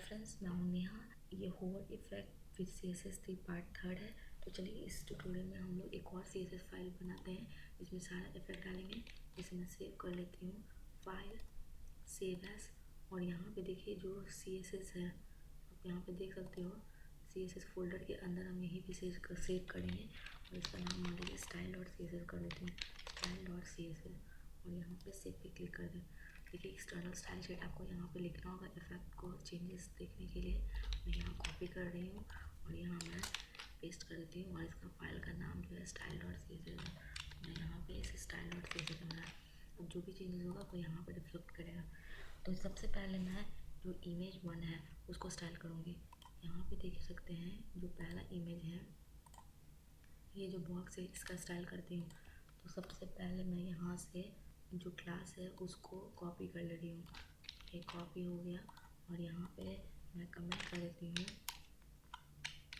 Friends, मैं हूँ नेहा। ये hover effect with CSS 3 part 3 है। तो चलिए इस ट्यूटोरियल में हम लोग एक और CSS फाइल बनाते हैं जिसमें सारा इफेक्ट डालेंगे। इसे मैं सेव कर लेती हूँ, फाइल सेव एज। और यहाँ पे देखिए जो CSS है, आप यहाँ पे देख सकते हो CSS फोल्डर के अंदर हम यहीं पे सेव करेंगे। और इसका नाम मान लीजिए style.css कर देते हैं, style.css। और यहाँ पे सेव पे क्लिक कर दें। देखिए एक्सटर्नल स्टाइल शेड आपको यहाँ पे लिखना होगा इफेक्ट को चेंजेस देखने के लिए। मैं यहाँ कॉपी कर रही हूँ और यहाँ मैं पेस्ट कर देती हूँ। और इसका फाइल का नाम जो है style.css है। मैं यहाँ पे इसे style.css बनाया। अब जो भी चेंजेस होगा वो यहाँ पे रिफ्लेक्ट करेगा। तो सबसे पहले मैं जो इमेज 1 है उसको स्टाइल करूँगी। यहाँ पे देख सकते हैं जो पहला इमेज है, ये जो बॉक्स है इसका स्टाइल करती हूँ। तो सबसे पहले मैं यहाँ से जो क्लास है उसको कॉपी कर ले रही हूँ। ये कॉपी हो गया और यहाँ पे मैं कमेंट कर देती हूँ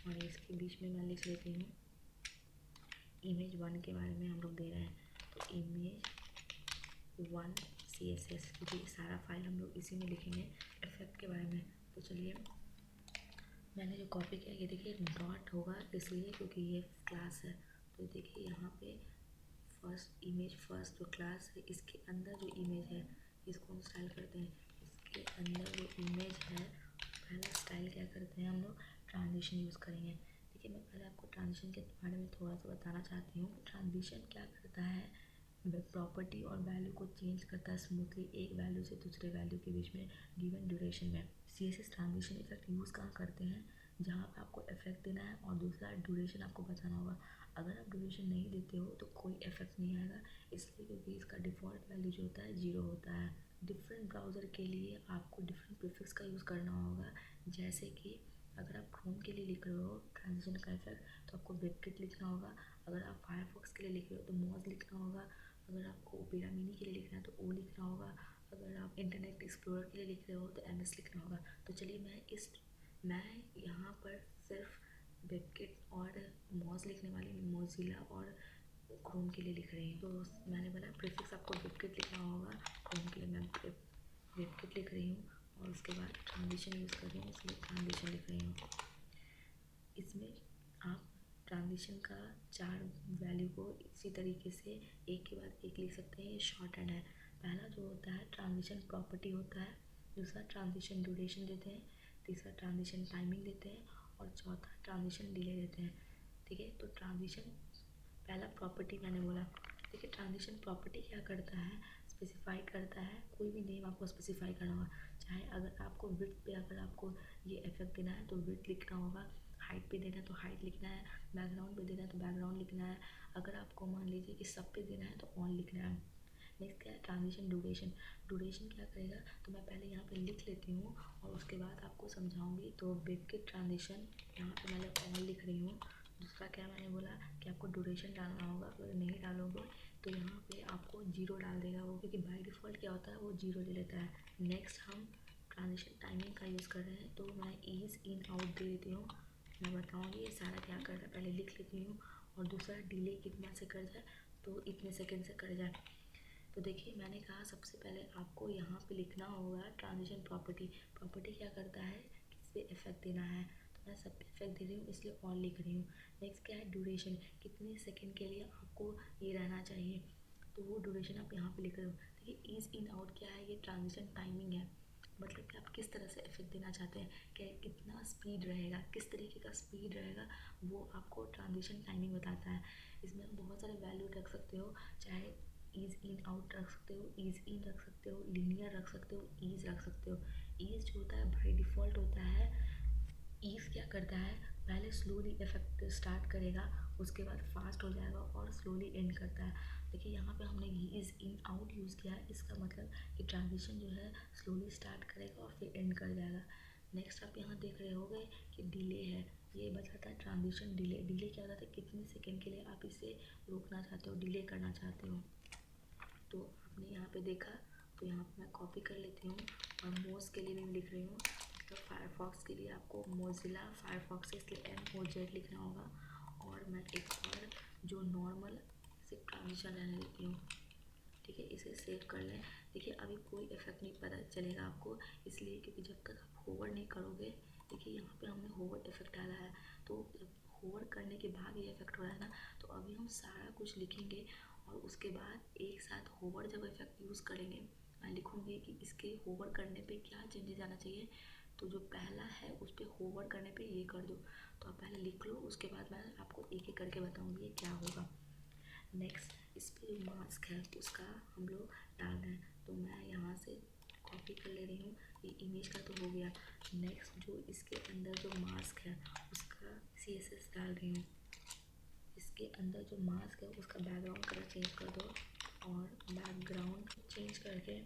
और इसके बीच में मैं लिख लेती हूँ इमेज 1 के बारे में हम लोग दे रहे हैं। तो इमेज 1 CSS, क्योंकि सारा फाइल हम लोग इसी में लिखेंगे इफेक्ट के बारे में। तो चलिए मैंने जो कॉपी किया, ये देखिए डॉट होगा इसलिए क्योंकि ये क्लास है। तो देखिए यहाँ पे फर्स्ट जो क्लास है इसके अंदर जो इमेज है इसको हम स्टाइल करते हैं। इसके अंदर जो इमेज है पहला स्टाइल क्या करते हैं हम लोग, ट्रांजिशन यूज़ करेंगे। देखिए मैं पहले आपको ट्रांजिशन के बारे में थोड़ा सा बताना चाहती हूँ। ट्रांजिशन क्या करता है, प्रॉपर्टी और वैल्यू को चेंज करता है स्मूथली एक वैल्यू से दूसरे वैल्यू के बीच में गिवन ड्यूरेशन में। CSS ट्रांजिशन इफेक्ट यूज़ कहाँ करते हैं, जहाँ पे आपको इफेक्ट देना है और दूसरा ड्यूरेशन आपको बताना होगा। अगर आप ड्यूरेशन नहीं देते हो तो कोई इफेक्ट नहीं आएगा, इसलिए क्योंकि इसका डिफ़ॉल्ट वैल्यू जो होता है 0 होता है। डिफरेंट ब्राउज़र के लिए आपको डिफरेंट प्रीफिक्स का यूज़ करना होगा। जैसे कि अगर आप क्रोम के लिए लिख रहे हो ट्रांजिशन का इफेक्ट तो आपको वेबकिट लिखना होगा। अगर आप फायरफॉक्स के लिए लिख रहे हो तो मोज लिखना होगा। अगर आपको ओपेरा मिनी के लिए लिखना है तो ओ लिखना होगा। अगर आप इंटरनेट एक्सप्लोरर के लिए लिख रहे हो तो MS लिखना होगा। तो चलिए मैं यहाँ पर सिर्फ वेबकिट और मोज लिखने वाली मोजिला और क्रोम के लिए लिख रही हूँ। तो मैंने बोला प्रीफिक्स आपको वेबकिट लिखना होगा, क्रोम के लिए मैं वेबकिट लिख रही हूँ। और उसके बाद ट्रांजिशन यूज़ कर रही हूँ इसलिए ट्रांजिशन लिख रही हूँ। इसमें आप ट्रांजिशन का 4 वैल्यू को इसी तरीके से एक के बाद एक लिख सकते हैं। ये शॉर्ट हैंड है। पहला जो होता है ट्रांजिशन प्रॉपर्टी होता है, दूसरा ट्रांजिशन ड्यूरेशन देते हैं, तीसरा ट्रांजिशन टाइमिंग देते हैं और चौथा ट्रांजिशन डिले देते हैं। ठीक है, तो ट्रांजिशन पहला प्रॉपर्टी मैंने बोला। देखिए ट्रांजिशन प्रॉपर्टी क्या करता है, स्पेसिफाई करता है, कोई भी नेम आपको स्पेसिफाई करना होगा। चाहे अगर आपको विड्थ पे अगर आपको ये इफेक्ट देना है तो विड्थ लिखना होगा, हाइट पे देना है तो हाइट लिखना है, बैकग्राउंड पे देना है तो बैकग्राउंड लिखना है। अगर आपको मान लीजिए कि सब पे देना है तो ऑन लिखना है। नेक्स्ट क्या है ट्रांजिशन ड्यूरेशन। ड्यूरेशन क्या करेगा, तो मैं पहले यहाँ पे लिख लेती हूँ और उसके बाद आपको समझाऊंगी। तो वेबकिट ट्रांजिशन यहाँ पे मैंने ऑन लिख रही हूँ। दूसरा क्या मैंने बोला कि आपको ड्यूरेशन डालना होगा, अगर नहीं डालोगे तो यहाँ पे आपको 0 डाल देगा वो, क्योंकि बाय डिफ़ॉल्ट क्या होता है वो 0 ले लेता है। नेक्स्ट हम ट्रांजिशन टाइमिंग का यूज़ कर रहे हैं, तो मैं ईज इन आउट दे देती हूँ। मैं बताऊँगी ये सारा क्या कर रहा है, पहले लिख लेती हूँ। और दूसरा डिले कितना से कर जाए, तो इतने सेकेंड से कर जाए। तो देखिए मैंने कहा सबसे पहले आपको यहाँ पे लिखना होगा ट्रांजिशन प्रॉपर्टी। प्रॉपर्टी क्या करता है, किस पे इफेक्ट देना है, तो मैं सब पे इफेक्ट दे रही हूँ इसलिए ऑन लिख रही हूँ। नेक्स्ट क्या है ड्यूरेशन, कितने सेकेंड के लिए आपको ये रहना चाहिए, तो वो ड्यूरेशन आप यहाँ पे लिख रहे हो। देखिए ईज इन आउट क्या है, ये ट्रांजिशन टाइमिंग है, मतलब कि आप किस तरह से इफेक्ट देना चाहते हैं, क्या कितना स्पीड रहेगा, किस तरीके का स्पीड रहेगा, वो आपको ट्रांजिशन टाइमिंग बताता है। इसमें आप बहुत सारे वैल्यू रख सकते हो, चाहे ईज इन आउट रख सकते हो, ईज इन रख सकते हो, लीनियर रख सकते हो, ईज रख सकते हो। ईज जो होता है बाई डिफ़ॉल्ट होता है। ईज क्या करता है, पहले स्लोली इफेक्ट स्टार्ट करेगा, उसके बाद फास्ट हो जाएगा और स्लोली एंड करता है। देखिए यहाँ पे हमने ईज इन आउट यूज़ किया है, इसका मतलब कि ट्रांजिशन जो है स्लोली स्टार्ट करेगा और फिर एंड कर जाएगा। नेक्स्ट आप यहाँ देख रहे होंगे कि डिले है, ये बताता है ट्रांजिशन डिले। डिले क्या होता है, कितने सेकेंड के लिए आप इसे रोकना चाहते हो, डिले करना चाहते हो। तो आपने यहाँ पे देखा, तो यहाँ पे मैं कॉपी कर लेती हूँ और मोज के लिए भी लिख रही हूँ। तो फायरफॉक्स के लिए आपको मोजिला फायरफॉक्स से इसलिए MOZ लिखना होगा। और मैं एक और जो नॉर्मल से ट्रांजिशन रहने देती हूँ। ठीक है, इसे सेव कर लें। देखिए अभी कोई इफेक्ट नहीं पता चलेगा आपको, इसलिए क्योंकि जब तक आप होवर नहीं करोगे, देखिए यहाँ पे हमने होवर इफेक्ट डाला है, तो जब होवर करने के बाद ये इफेक्ट हो रहा है ना, तो अभी हम सारा कुछ लिखेंगे और उसके बाद एक साथ होवर जब इफेक्ट यूज़ करेंगे, मैं लिखूँगी कि इसके होवर करने पे क्या चेंजेस आना चाहिए। तो जो पहला है उस पर होवर करने पे ये कर दो, तो आप पहले लिख लो, उसके बाद मैं आपको एक एक करके बताऊँगी ये क्या होगा। नेक्स्ट इस पर जो मास्क है उसका हम लोग डाल रहे हैं, तो मैं यहाँ से कॉपी कर ले रही हूँ, ये इमेज का तो हो गया। नेक्स्ट जो इसके अंदर जो मास्क है उसका CSS डाल रही हूँ, इसके अंदर जो मास्क है उसका बैकग्राउंड कलर चेंज कर दो और बैकग्राउंड चेंज करके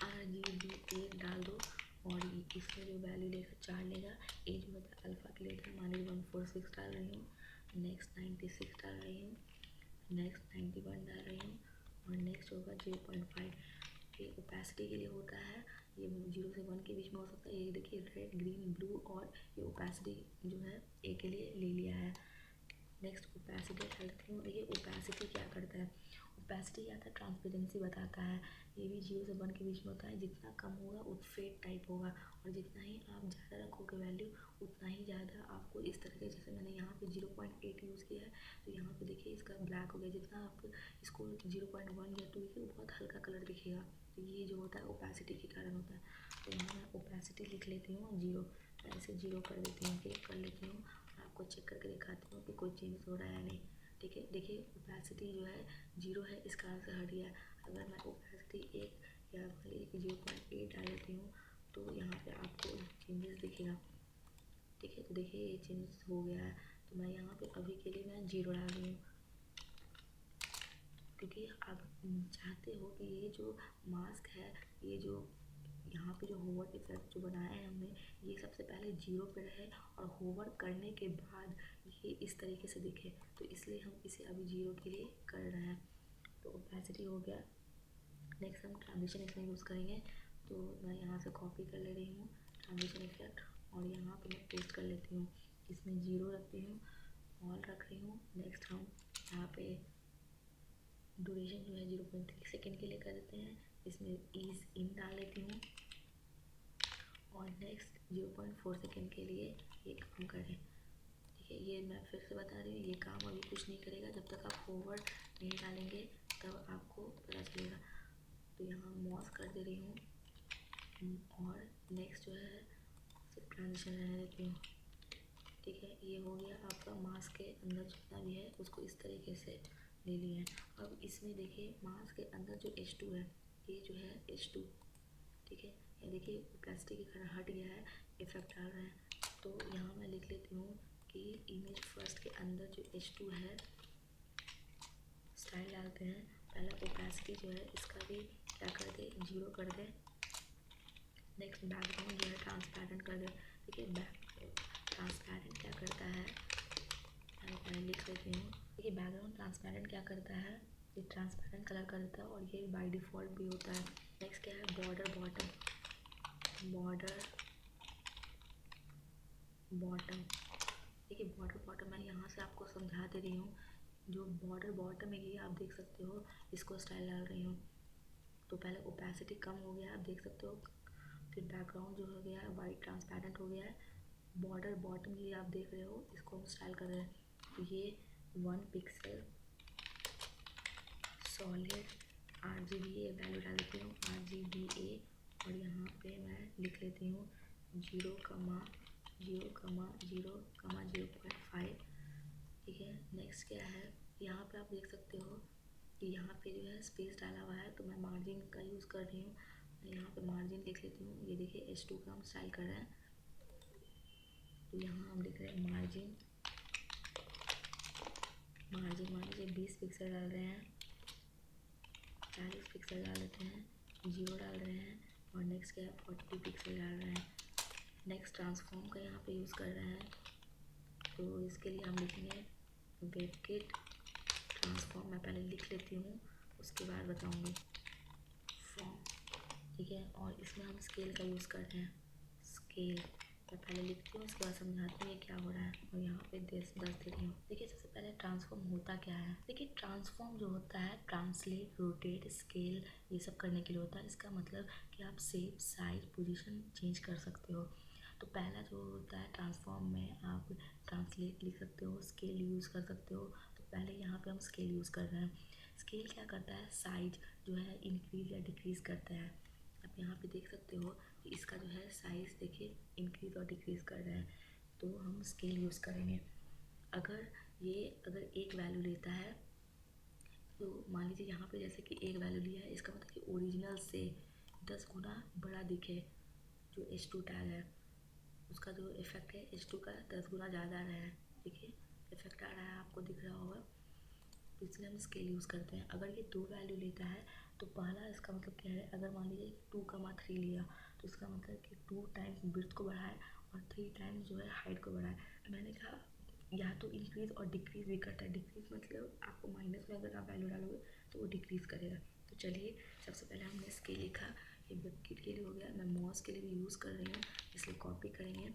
RGB 1 डाल दो और इसमें जो वैल्यू लेगा 4 लेगा, एज में अल्फ़ा के लिए मान लीजिए 146 डाल रही हूँ, नेक्स्ट 96 डाल रही हूँ, नेक्स्ट 91 डाल रही हूँ और नेक्स्ट होगा 0.5। ये ओपेसिटी के लिए होता है, ये 0 से 1 के बीच में हो सकता है। ये देखिए रेड ग्रीन ब्लू और ये ओपेसिटी जो है ए के लिए ले लिया है। नेक्स्ट ओपेसिटी डालती हूँ। ये ओपेसिटी क्या करता है, ओपेसिटी क्या था, ट्रांसपेरेंसी बताता है। ये भी 0 से 1 के बीच में होता है, जितना कम होगा वो फेड टाइप होगा और जितना ही आप ज़्यादा रखोगे वैल्यू उतना ही ज़्यादा आपको इस तरीके, जैसे मैंने यहाँ पे 0.8 यूज़ किया है तो यहाँ पे देखिए इसका ब्लैक हो गया, जितना आप इसको 0.1 या 2 की बहुत हल्का कलर दिखेगा, तो ये जो होता है ओपेसिटी के कारण होता है। तो यहाँ मैं ओपेसिटी लिख लेती हूँ 0, ऐसे 0 कर देती हूँ, क्लिक कर लेती हूँ, आपको चेक करके दिखाती हूँ कि कोई चेंज हो रहा है या नहीं। ठीक है, देखिए ओपेसिटी जो है 0 है, इस कारण से हट गया। अगर मैं ओपेसिटी 1 या मान लीजिए कि 0.8 डाल देती हूँ तो यहाँ पे आपको चेंजेस दिखेगा। ठीक है, तो देखिए ये चेंजेस हो गया है, तो मैं यहाँ पे अभी के लिए मैं 0 डाल रही हूँ, क्योंकि आप चाहते हो कि ये जो मास्क है, ये जो यहाँ पे जो होवर इफेक्ट जो बनाया है हमने, ये सबसे पहले 0 पे रहे और होवर करने के बाद ये इस तरीके से दिखे, तो इसलिए हम इसे अभी 0 के लिए कर रहे हैं। तो ओपेसिटी हो गया। नेक्स्ट हम ट्रांजिशन इसमें यूज़ करेंगे, तो मैं यहाँ से कॉपी कर ले रही हूँ ट्रांजिशन इफेक्ट और यहाँ पे मैं पेस्ट कर लेती हूँ, इसमें 0 रखती हूँ, ऑल रख रही हूँ। नेक्स्ट हम यहाँ पे ड्यूरेशन जो है 0.3 सेकेंड के लिए कर देते हैं, इसमें ईज इन डाल लेती हूँ और नेक्स्ट 0.4 सेकेंड के लिए ये काम करें। ठीक है, ये मैं फिर से बता रही हूँ, ये काम अभी कुछ नहीं करेगा जब तक आप होवर नहीं डालेंगे, तब आपको पता चलेगा। तो यहाँ मॉस कर दे रही हूँ और नेक्स्ट जो है सिर्फ ट्रांजिशन रहने देती हूँ। ठीक है, ये हो गया आपका मास्क के अंदर जितना भी है उसको इस तरीके से ले लिया है। अब इसमें देखिए मास्क के अंदर जो H2 है, ये जो है H2, ठीक है, ये देखिए प्लास्टिक के कारण हट गया है, इफेक्ट डाल रहे हैं। तो यहाँ मैं लिख लेती हूँ कि इमेज फर्स्ट के अंदर जो H2 है, स्टाइल डालते हैं, पहला ओपेसिटी जो है इसका भी क्या कर दे, 0 कर दे। नेक्स्ट बैकग्राउंड जो है ट्रांसपेरेंट कर दे। देखिए ट्रांसपेरेंट क्या करता है, मैं लिख लेती हूँ। देखिए बैकग्राउंड ट्रांसपेरेंट क्या करता है, ये ट्रांसपेरेंट कलर का रहता है और ये बाय डिफ़ॉल्ट भी होता है। नेक्स्ट क्या है, बॉर्डर बॉटम। देखिए बॉर्डर बॉटम मैं यहाँ से आपको समझा दे रही हूँ, जो बॉर्डर बॉटम है ये आप देख सकते हो, इसको स्टाइल डाल रही हूँ। तो पहले ओपेसिटी कम हो गया, आप देख सकते हो, फिर बैकग्राउंड जो हो गया है वाइट ट्रांसपेरेंट हो गया है, बॉर्डर बॉटम ये आप देख रहे हो, इसको हम स्टाइल कर रहे हैं। तो ये 1 पिक्सल सॉलिड RGBA वैल्यू डाल देती हूँ, RGBA, और यहाँ पे मैं लिख लेती हूँ 0,0,0,0.5। ठीक है, नेक्स्ट क्या है, यहाँ पे आप देख सकते हो कि यहाँ पे जो है स्पेस डाला हुआ है, तो मैं मार्जिन का यूज़ कर रही हूँ। मैं यहाँ पे मार्जिन लिख लेती हूँ, ये देखिए H2 का हम स्टाइल कर रहे हैं, तो यहाँ हम लिख रहे हैं मार्जिन मान लीजिए 20 पिक्सल डाल रहे हैं, 40 पिक्सल डाल देते हैं, 0 डाल रहे हैं और नेक्स्ट क्या है 40 पिक्सल डाल रहे हैं। नेक्स्ट ट्रांसफॉर्म का यहाँ पे यूज़ कर रहे हैं, तो इसके लिए हम लिखेंगे वेबकिट ट्रांसफॉर्म, मैं पहले लिख लेती हूँ उसके बाद बताऊँगी फॉर्म। ठीक है, और इसमें हम स्केल का यूज़ करते हैं, स्केल मैं पहले लिखती हूँ, उसके बाद समझाती हूँ क्या हो रहा है, और यहाँ पे 10 दे रही हूँ। देखिए सबसे पहले ट्रांसफॉर्म होता क्या है। देखिए ट्रांसफॉर्म जो होता है ट्रांसलेट, रोटेट, स्केल ये सब करने के लिए होता है। इसका मतलब कि आप शेप, साइज, पोजीशन चेंज कर सकते हो। तो पहला जो होता है ट्रांसफॉर्म में आप ट्रांसलेट लिख सकते हो, स्केल यूज़ कर सकते हो। तो पहले यहाँ पे हम स्केल यूज़ कर रहे हैं। स्केल क्या करता है, साइज जो है इंक्रीज या डिक्रीज़ करता है। आप यहाँ पे देख सकते हो कि इसका जो है साइज़ देखिए इंक्रीज़ और डिक्रीज़ कर रहा है। तो हम स्केल यूज़ करेंगे। अगर एक वैल्यू लेता है, तो मान लीजिए यहाँ पे जैसे कि एक वैल्यू लिया है, इसका मतलब कि ओरिजिनल से 10 गुना बड़ा दिखे जो H2 टैग है, उसका जो इफेक्ट है H2 का 10 गुना ज़्यादा आ रहा है। देखिए इफेक्ट आ रहा है, आपको दिख रहा होगा। तो इसलिए हम स्केल यूज़ करते हैं। अगर ये 2 वैल्यू लेता है तो पहला इसका मतलब क्या है, अगर मान लीजिए 2,3 लिया तो इसका मतलब कि 2 टाइम्स विड्थ को बढ़ाए और 3 टाइम्स जो है हाइट को बढ़ाए। मैंने कहा या तो इंक्रीज़ और डिक्रीज़ भी करता है। डिक्रीज़ मतलब आपको माइनस में अगर आप वैल्यू डालोगे तो वो डिक्रीज़ करेगा। तो चलिए सबसे पहले हमने स्केल लिखा, ये वेबकिट के लिए हो गया। मैं मॉस के लिए भी यूज़ कर रही हूँ, इसलिए कॉपी करेंगे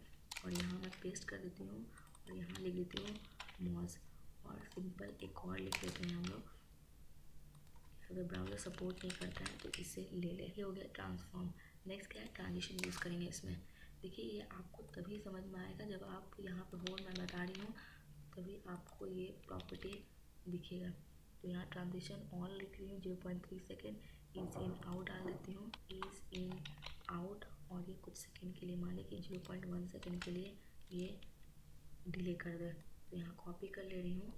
और यहाँ मैं पेस्ट कर देती हूँ और यहाँ लिख देती हूँ मॉस। और सिंपल एक और लिख लेते हैं हम लोग। अगर ब्राउज़र सपोर्ट नहीं करता है तो इसे ले ले। ये हो गया ट्रांसफॉर्म। नेक्स्ट क्या है, ट्रांजिशन यूज़ करेंगे इसमें। देखिए ये आपको तभी समझ में आएगा जब आप यहाँ पे हो, मैं बता रही हूँ, तभी आपको ये प्रॉपर्टी दिखेगा। तो यहाँ ट्रांजिशन ऑन लिख रही हूँ, 0.3 सेकेंड। इज इन आउट डाल देती हूँ, इज इन आउट, और ये कुछ सेकेंड के लिए मान लें कि 0.1 सेकेंड के लिए ये डिले कर दे। तो यहाँ कॉपी कर ले रही हूँ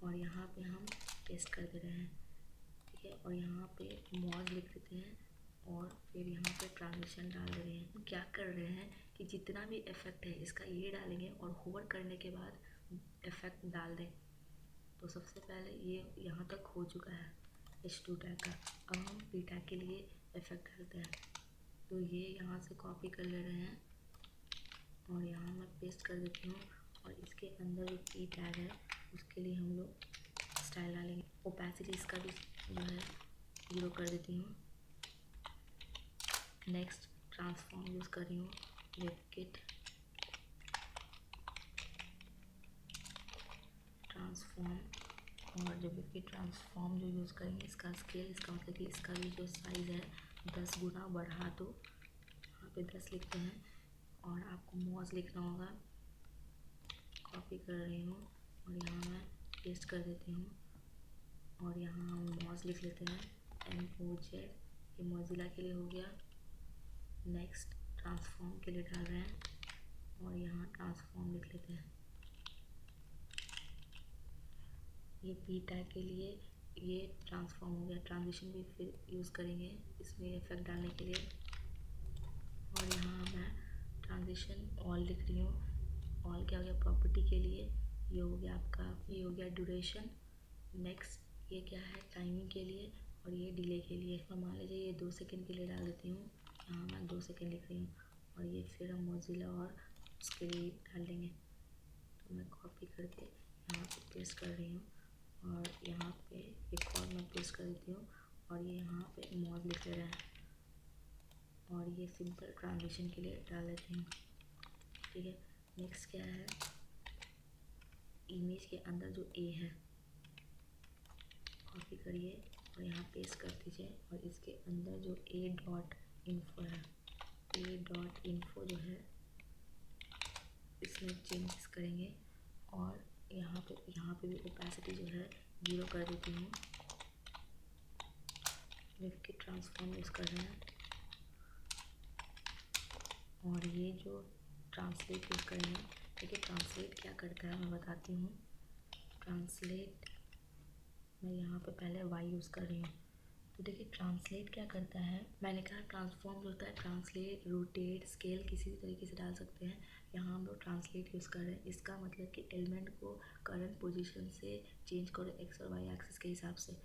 और यहाँ पे हम पेस्ट कर दे रहे हैं, ठीक है। और यहाँ पे मॉज लिख देते हैं और फिर यहाँ पे ट्रांजिशन डाल दे रहे हैं। क्या कर रहे हैं कि जितना भी इफेक्ट है इसका ये डालेंगे और होवर करने के बाद इफेक्ट डाल दें। तो सबसे पहले ये यहाँ तक हो चुका है H2 टैग का। अब हम P टैग के लिए इफेक्ट डालते हैं। तो ये यहाँ से कॉपी कर ले रहे हैं और यहाँ मैं पेस्ट कर देती हूँ, और इसके अंदर जो P टैग है उसके लिए हम लोग स्टाइल डालेंगे। ओपेसिटी इसका भी जो है 0 कर देती हूँ। नेक्स्ट ट्रांसफॉर्म यूज़ कर रही हूँ, वेबकिट ट्रांसफॉर्म। और जो वेबकिट ट्रांसफॉर्म जो यूज़ करेंगे, इसका स्केल, इसका मतलब कि इसका भी जो साइज़ है 10 गुना बढ़ा दो। यहाँ पे 10 लिखते हैं और आपको मॉस लिखना होगा। कॉपी कर रही हूँ और यहाँ मैं पेस्ट कर देती हूँ और यहाँ हम मॉस लिख लेते हैं, MOZ। ये मोजिला के लिए हो गया। नेक्स्ट ट्रांसफॉर्म के लिए डाल रहे हैं और यहाँ ट्रांसफॉर्म लिख लेते हैं। ये P टैग के लिए ये ट्रांसफॉर्म हो गया। ट्रांजिशन भी फिर यूज़ करेंगे इसमें इफेक्ट डालने के लिए। और यहाँ मैं ट्रांजिशन ऑल लिख रही हूँ। ऑल क्या हो गया, प्रॉपर्टी के लिए। ये हो गया आपका, ये हो गया ड्यूरेशन। नेक्स्ट ये क्या है, टाइमिंग के लिए, और ये डिले के लिए। और मान लीजिए ये 2 सेकेंड के लिए डाल देती हूँ, यहाँ मैं 2 सेकेंड लिख रही हूँ और ये फिर हम मोजिला और उसके लिए डाल देंगे। तो मैं कॉपी करके यहाँ पे पेस्ट कर रही हूँ और यहाँ पे एक और मैं पेस्ट कर देती हूँ और ये यहाँ पे मॉज लिख ले रहे हैं और ये सिंपल ट्रांजिशन के लिए डाल देती हूँ, ठीक है। नेक्स्ट क्या है, इमेज के अंदर जो ए है कॉपी करिए और यहाँ पेस्ट कर दीजिए, और इसके अंदर जो A.info है, A.info जो है इसमें चेंजेस करेंगे और यहाँ पे भी ओपेसिटी जो है 0 कर देती हूँ। वेबकिट ट्रांसफॉर्म यूज़ कर रहे हैं और ये जो ट्रांसलेट यूज़ करेंगे। देखिए ट्रांसलेट क्या करता है मैं बताती हूँ। ट्रांसलेट मैं यहाँ पे पहले Y यूज़ कर रही हूँ। तो देखिए ट्रांसलेट क्या करता है, मैंने कहा ट्रांसफॉर्म जो होता है ट्रांसलेट, रोटेट, स्केल किसी भी तरीके से डाल सकते हैं। यहाँ हम लोग ट्रांसलेट यूज़ कर रहे हैं। इसका मतलब कि एलिमेंट को करंट पोजीशन से चेंज करो एक्स और वाई एक्सिस के हिसाब से,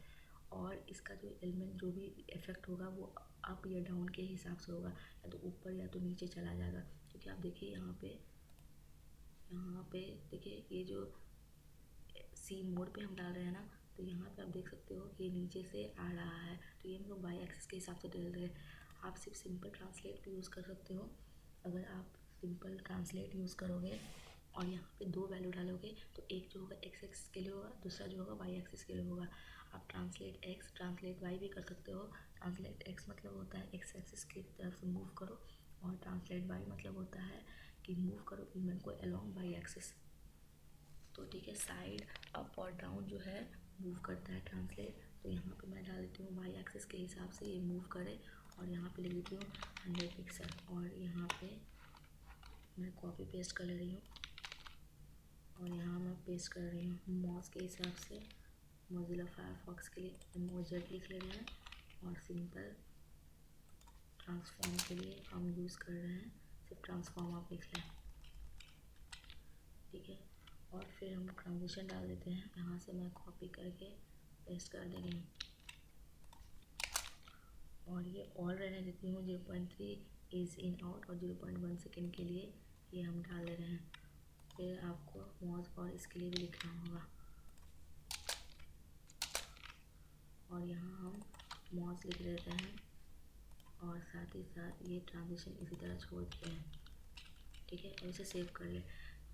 और इसका जो एलिमेंट जो भी इफेक्ट होगा वो अप या डाउन के हिसाब से होगा, या तो ऊपर या तो नीचे चला जाएगा। क्योंकि आप देखिए यहाँ पे देखिए ये जो सी मोड पे हम डाल रहे हैं ना, तो यहाँ पे आप देख सकते हो कि नीचे से आ रहा है, तो ये हम लोग वाई एक्सिस के हिसाब से डाल रहे हैं। आप सिर्फ सिंपल ट्रांसलेट भी यूज़ कर सकते हो अगर आप सिंपल ट्रांसलेट यूज़ करोगे और यहाँ पे दो वैल्यू डालोगे, तो एक जो होगा एक्स एक्सिस के लिए होगा, दूसरा जो होगा वाई एक्सिस के लिए होगा। आप ट्रांसलेट एक्स ट्रांसलेट वाई भी कर सकते हो। ट्रांसलेट एक्स मतलब होता है एक्स एक्सिस की तरफ से मूव करो, और ट्रांसलेट वाई मतलब होता है कि मूव करो इवेंट को अलोंग वाई एक्सिस। तो ठीक है, साइड अप और डाउन जो है मूव करता है ट्रांसलेट। तो यहाँ पे मैं डाल देती हूँ वाई एक्सिस के हिसाब से ये मूव करे, और यहाँ पे लिख देती हूँ 100 पिक्सल, और यहाँ पे मैं कॉपी पेस्ट कर ले रही हूँ, और यहाँ मैं पेस्ट कर रही हूँ मॉस के हिसाब से। मोज़िला फायरफॉक्स के लिए MOZ लिख ले रहे हैं, और सिंपल ट्रांसफॉर्म के लिए हम यूज़ कर रहे हैं सिर्फ ट्रांसफॉर्म, आप लिख लें, ठीक है। और फिर हम ट्रांजिशन डाल देते हैं, यहाँ से मैं कॉपी करके पेस्ट कर दे रही हूँ, और ये ऑल रहने देती हूँ। 0.3 इज़ इन आउट, और 0.1 सेकेंड के लिए ये हम डाल दे रहे हैं। फिर आपको मॉस और इसके लिए भी लिखना होगा, और यहाँ हम मॉस लिख देते हैं, और साथ ही साथ ये ट्रांजिशन इसी तरह छोड़ देते हैं, ठीक है। और इसे सेव कर ले,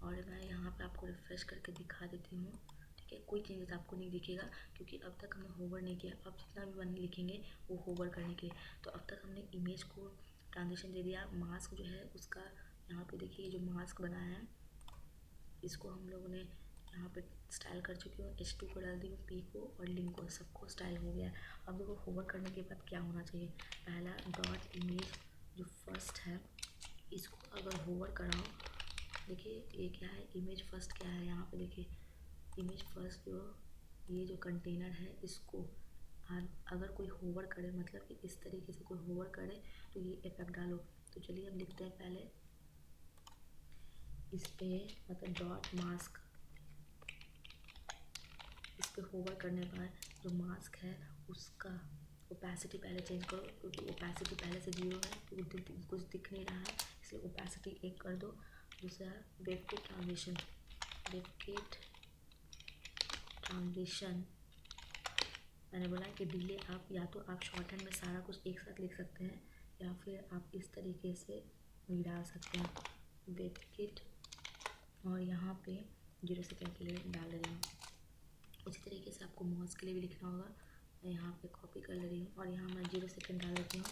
और मैं यहाँ पे आपको रिफ़्रेश करके दिखा देती हूँ, ठीक है। कोई चेंजेस आपको नहीं दिखेगा, क्योंकि अब तक हमने होवर नहीं किया। अब जितना भी वन लिखेंगे वो होवर करने के लिए। तो अब तक हमने इमेज को ट्रांजिशन दे दिया। मास्क जो है उसका यहाँ पे देखिए, जो मास्क बनाया है इसको हम लोगों ने यहाँ पे स्टाइल कर चुकी हूँ। H2 को डाल दी हूँ, P को और लिंक को, सबको स्टाइल हो गया है। अब देखो होवर करने के बाद क्या होना चाहिए। पहला डॉट इमेज जो फर्स्ट है इसको अगर होवर कराओ, देखिए ये क्या है, इमेज फर्स्ट क्या है, यहाँ पे देखिए इमेज फर्स्ट जो ये जो कंटेनर है इसको अगर कोई होवर करे, मतलब कि इस तरीके से कोई होवर करे तो ये इफेक्ट डालो। तो चलिए हम लिखते हैं पहले इस पे, मतलब डॉट मास्क, इस पे होवर करने पर जो मास्क है उसका ओपेसिटी पहले चेंज करो, क्योंकि ओपेसिटी पहले से 0 है, क्योंकि कुछ दिख नहीं रहा है, इसलिए ओपेसिटी 1 कर दो। दूसरा वेबकिट ट्रांजिशन, वेबकिट ट्रांजिशन मैंने बोला कि डिले आप या तो आप शॉर्ट हैंड में सारा कुछ एक साथ लिख सकते हैं, या फिर आप इस तरीके से भी डाल सकते हैं वेबकिट, और यहाँ पे 0 सेकेंड के लिए डाल रही हूँ। उसी तरीके से आपको मॉस के लिए भी लिखना होगा। मैं यहाँ पे कॉपी कर ले रही हूँ, और यहाँ मैं 0 सेकेंड डाल देती हूँ,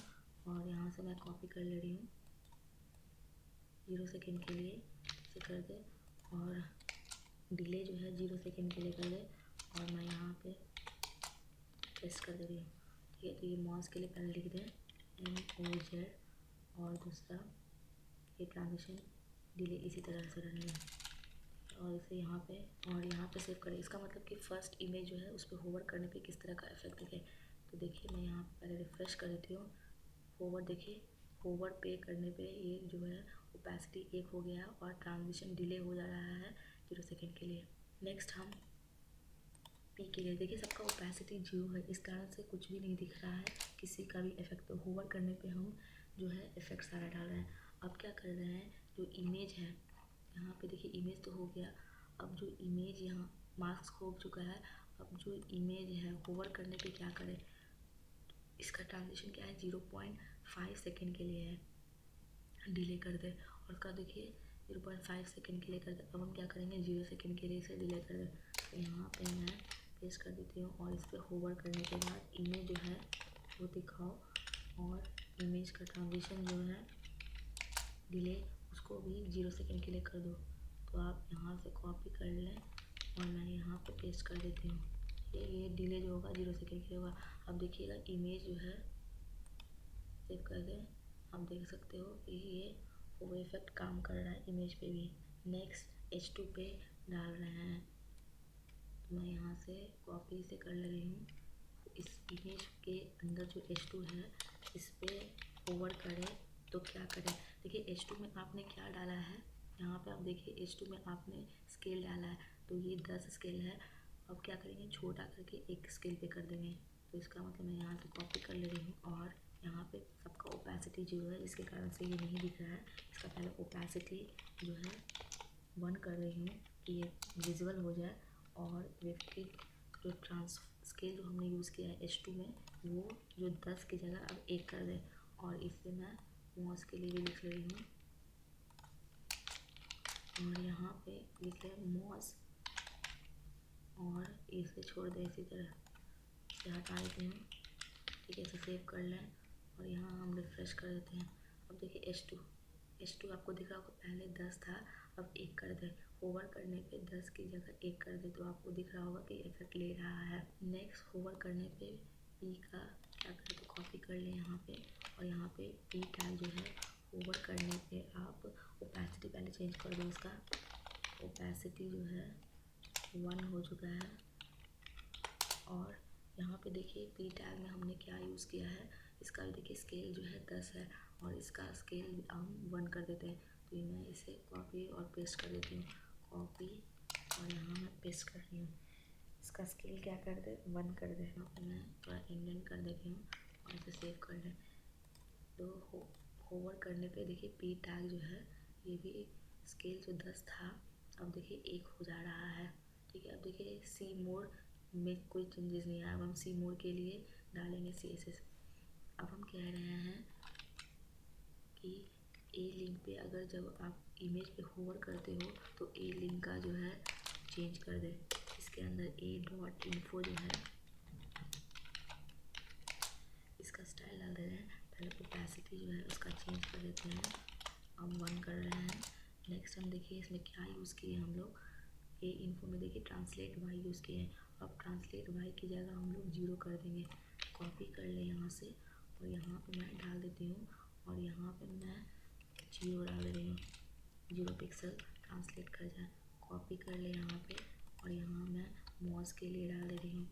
और यहाँ से मैं कॉपी कर ले रही हूँ 0 सेकेंड के लिए इसे कर दे, और डिले जो है 0 सेकेंड के लिए कर दे, और मैं यहाँ पे पेस्ट कर दे रही हूँ, ठीक है। तो ये मॉस के लिए पहले लिख दें MOZ, और दूसरा ये ट्रांजिशन डिले इसी तरह से रहने दें, और इसे यहाँ पे और यहाँ पे सेव करें। इसका मतलब कि फ़र्स्ट इमेज जो है उस पर होवर करने पे किस तरह का इफेक्ट दिखे। तो देखिए मैं यहाँ पे पहले रिफ़्रेश कर देती हूँ, होवर देखिए, होवर पे करने पे ये जो है ओपेसिटी 1 हो गया, और ट्रांजिशन डिले हो जा रहा है 0 सेकेंड के लिए। नेक्स्ट हम पी के लिए, देखिए सबका ओपेसिटी 0 है, इस कारण से कुछ भी नहीं दिख रहा है किसी का भी इफेक्ट। तो होवर करने पे हम जो है इफेक्ट सारा डाल रहे हैं। अब क्या कर रहे हैं, जो इमेज है यहाँ पे देखिए, इमेज तो हो गया। अब जो इमेज यहाँ मास्क हो चुका है, अब जो इमेज है होवर करने पे क्या करें, इसका ट्रांजिशन क्या है 0.5 सेकेंड के लिए है, डिले कर दे, और उसका देखिए 0.5 सेकेंड के लिए कर दे। अब हम क्या करेंगे 0 सेकेंड के लिए इसे डिले कर दे। तो यहाँ पे मैं पेस्ट कर देती हूँ, और इस पर होवर करने के बाद इमेज जो है वो दिखाओ, और इमेज का ट्रांजिशन जो है डिले उसको भी 0 सेकेंड के लिए कर दो। तो आप यहाँ से कॉपी कर लें, और मैं यहाँ पे पेस्ट कर देती हूँ। ये डिले जो होगा 0 सेकेंड के लिए होगा। अब देखिएगा इमेज जो है सेव कर दें, आप देख सकते हो कि ये वो इफेक्ट काम कर रहा है इमेज पे भी। नेक्स्ट H2 पे डाल रहे हैं, तो मैं यहाँ से कॉपी से कर ले रही हूँ। इस इमेज के अंदर जो H2 है इस पे ओवर करें तो क्या करें, देखिए H2 में आपने क्या डाला है, यहाँ पे आप देखिए H2 में आपने स्केल डाला है, तो ये 10 स्केल है। अब क्या करेंगे, छोटा करके 1 स्केल पे कर देंगे। तो इसका मतलब मैं यहाँ से कॉपी कर ले रही हूँ, और यहाँ पे सबका ओपेसिटी 0 है, इसके कारण से ये नहीं दिख रहा है। इसका पहले ओपेसिटी जो है 1 कर रही हूँ कि ये विजुअल हो जाए, और वेबकिट जो ट्रांस स्केल जो हमने यूज़ किया है H2 में, वो जो 10 की जगह अब 1 कर दें, और इससे मैं मॉस के लिए भी लिख ले रही हूँ ऐसे छोड़ दें, इसी तरह से हटा देती हूँ। ठीक है, इसे सेव कर लें और यहाँ हम रिफ्रेश कर देते हैं। अब देखिए H2 आपको दिख रहा होगा, पहले 10 था, अब 1 कर दें। होवर करने पे 10 की जगह 1 कर दे तो आपको दिख रहा होगा कि इफेक्ट ले रहा है। नेक्स्ट होवर करने पे पी का क्या करें तो कॉपी कर लें यहाँ पे, और यहाँ पे पी टैग जो है होवर करने पे आप ओपेसिटी पहले चेंज कर दो। इसका ओपेसिटी जो है 1 हो चुका है। और यहाँ पे देखिए पी टैग में हमने क्या यूज़ किया है, इसका भी देखिए स्केल जो है 10 है और इसका स्केल हम 1 कर देते हैं। तो ये मैं इसे कॉपी और पेस्ट कर देती हूँ, कॉपी और यहाँ मैं पेस्ट कर रही हूँ। इसका स्केल क्या कर दे, 1 कर दे। यहाँ पर मैं थोड़ा इंडेंट कर देती हूँ और इसे सेव कर लें। तो होवर करने पे देखिए पी टैग जो है ये भी स्केल जो 10 था अब देखिए 1 हो जा रहा है। ठीक है, अब देखिए सी मोड में कोई चेंजेस नहीं आया। अब हम सी मोड के लिए डालेंगे CSS। अब हम कह रहे हैं कि ए लिंक पे अगर जब आप इमेज पे होवर करते हो तो ए लिंक का जो है चेंज कर दे। इसके अंदर a.info जो है इसका स्टाइल डाल दे रहे हैं। पहले ओपेसिटी जो है उसका चेंज कर देते हैं, हम 1 कर रहे हैं। नेक्स्ट हम देखिए इसमें क्या यूज़ किए हम लोग, ए इन्फो में देखिए ट्रांसलेट वाई यूज़ किए हैं। अब ट्रांसलेट वाई की जगह हम लोग 0 कर देंगे। कॉपी कर ले यहाँ से और यहाँ पे मैं डाल देती हूँ और यहाँ पे मैं 0 डाल रही हूँ, 0 पिक्सल ट्रांसलेट कर जाए। कॉपी कर ले यहाँ पे और यहाँ मैं मॉस के लिए डाल दे रही हूँ।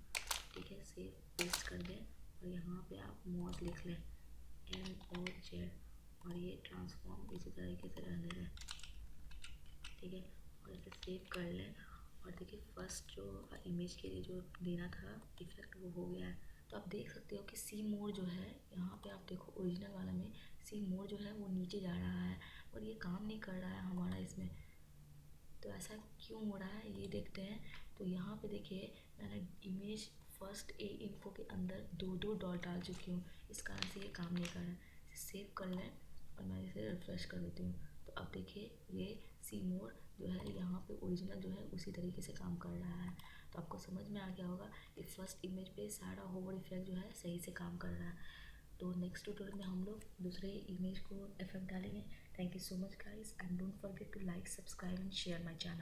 ठीक है, सेव पेस्ट कर दें और यहाँ पे आप मॉस लिख लें, MOZ, और ये ट्रांसफॉर्म इसी तरीके से रहने दें। ठीक है, और इसे सेव कर लें और देखिए फर्स्ट जो इमेज के लिए जो देना था इफेक्ट वो हो गया है। तो आप देख सकते हो कि सी मोड जो है यहाँ पे आप देखो ओरिजिनल वाला में सी मोड जो है वो नीचे जा रहा है और ये काम नहीं कर रहा है हमारा इसमें। तो ऐसा क्यों हो रहा है ये देखते हैं। तो यहाँ पे देखिए मैंने इमेज फर्स्ट ए इन्फो के अंदर 2 डॉट डाल चुकी हूँ, इस कारण से ये काम नहीं कर रहा है। इसे सेव कर लें और मैं इसे रिफ्रेश कर देती हूँ। तो अब देखिए ये सी मोड जो है यहाँ पे ओरिजिनल जो है उसी तरीके से काम कर रहा है। तो आपको समझ में आ गया होगा कि फर्स्ट इमेज पे सारा होवर इफेक्ट जो है सही से काम कर रहा है। तो नेक्स्ट ट्यूटोरियल में हम लोग दूसरे इमेज को इफेक्ट डालेंगे। Thank you so much guys and don't forget to like, subscribe and share my channel.